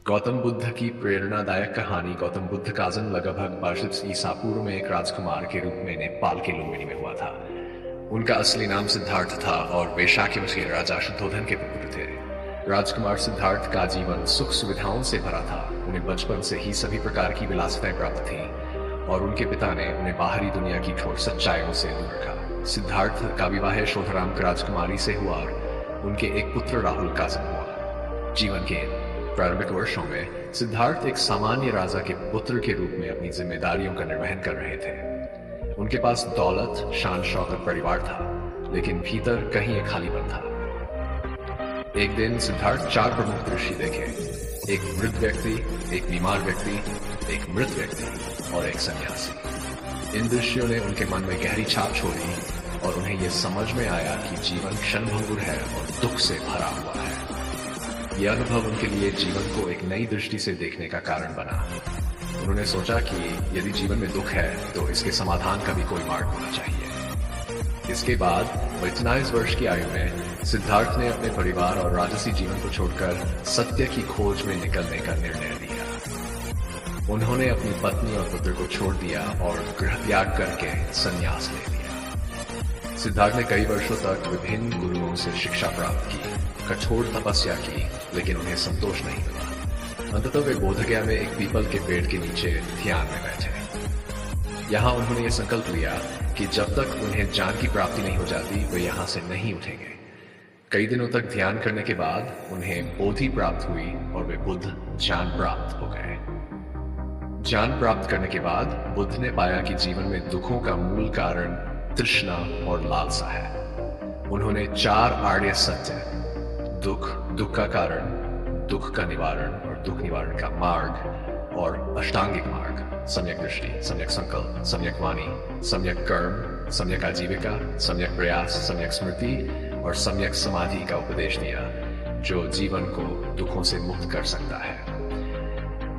गौतम बुद्ध की प्रेरणादायक कहानी गौतम बुद्ध का जन्म लगभग 22 ईसा पूर्व में एक राजकुमार के रूप में नेपाल के लुम्बिनी में हुआ था। उनका असली नाम सिद्धार्थ था और वे शाक्य के राजा शुद्धोधन के पुत्र थे। राजकुमार सिद्धार्थ का जीवन सुख सुविधाओं से भरा था। उन्हें बचपन से ही सभी प्रकार की विलासिताएं प्राप्त थीं और उनके पिता ने उन्हें बाहरी दुनिया की ठोस सच्चाइयों से दूर रखा। सिद्धार्थ का विवाह यशोधराम राजकुमारी से हुआ और उनके एक पुत्र राहुल का जन्म हुआ। जीवन के प्रारंभिक वर्षों में सिद्धार्थ एक सामान्य राजा के पुत्र के रूप में अपनी जिम्मेदारियों का निर्वहन कर रहे थे। उनके पास दौलत, शान शौकत, परिवार था, लेकिन भीतर कहीं एक खालीपन था। एक दिन सिद्धार्थ 4 प्रमुख दृश्य देखे। एक वृद्ध व्यक्ति, एक बीमार व्यक्ति, एक मृत व्यक्ति और एक सन्यासी। इन दृश्यों ने उनके मन में गहरी छाप छोड़ी और उन्हें यह समझ में आया कि जीवन क्षणभंगुर है और दुख से भरा हुआ है। यह अनुभव उनके लिए जीवन को एक नई दृष्टि से देखने का कारण बना। उन्होंने सोचा कि यदि जीवन में दुख है तो इसके समाधान का भी कोई मार्ग होना चाहिए। इसके बाद 22 वर्ष की आयु में सिद्धार्थ ने अपने परिवार और राजसी जीवन को छोड़कर सत्य की खोज में निकलने का निर्णय लिया। उन्होंने अपनी पत्नी और पुत्र को छोड़ दिया और गृह त्याग करके संन्यास ले लिया। सिद्धार्थ ने कई वर्षों तक विभिन्न गुरुओं से शिक्षा प्राप्त की, कठोर तपस्या की, लेकिन उन्हें संतोष नहीं मिला। अंततः वे बोधगया में एक पीपल के पेड़ के नीचे ध्यान में बैठे। यहाँ उन्होंने ये संकल्प लिया कि जब तक उन्हें ज्ञान की प्राप्ति नहीं हो जाती वे यहाँ से नहीं उठेंगे। कई दिनों तक ध्यान करने के बाद उन्हें बोधि प्राप्त हुई और वे बुद्ध ज्ञान प्राप्त हो गए। ज्ञान प्राप्त करने के बाद बुद्ध ने पाया कि जीवन में दुखों का मूल कारण तृष्णा और लालसा है। उन्होंने 4 आर्य सत्य, दुख, दुख का कारण, दुख का निवारण और दुख निवारण का मार्ग और अष्टांगिक मार्ग, सम्यक दृष्टि, सम्यक संकल्प, सम्यक वाणी, सम्यक कर्म, सम्यक आजीविका, सम्यक प्रयास, सम्यक स्मृति और सम्यक समाधि का उपदेश दिया, जो जीवन को दुखों से मुक्त कर सकता है।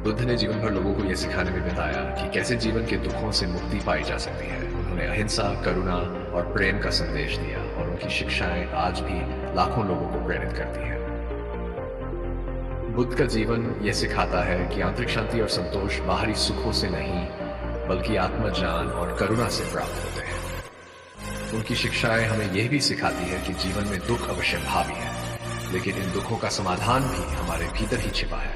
बुद्ध ने जीवन भर लोगों को यह सिखाने में बताया कि कैसे जीवन के दुखों से मुक्ति पाई जा सकती है। उन्होंने अहिंसा, करुणा और प्रेम का संदेश दिया और उनकी शिक्षाएं आज भी लाखों लोगों को प्रेरित करती हैं। बुद्ध का जीवन यह सिखाता है कि आंतरिक शांति और संतोष बाहरी सुखों से नहीं बल्कि आत्मज्ञान और करुणा से प्राप्त होते हैं। उनकी शिक्षाएं हमें यह भी सिखाती है कि जीवन में दुख अवश्य भावी है, लेकिन इन दुखों का समाधान भी हमारे भीतर ही छिपा है।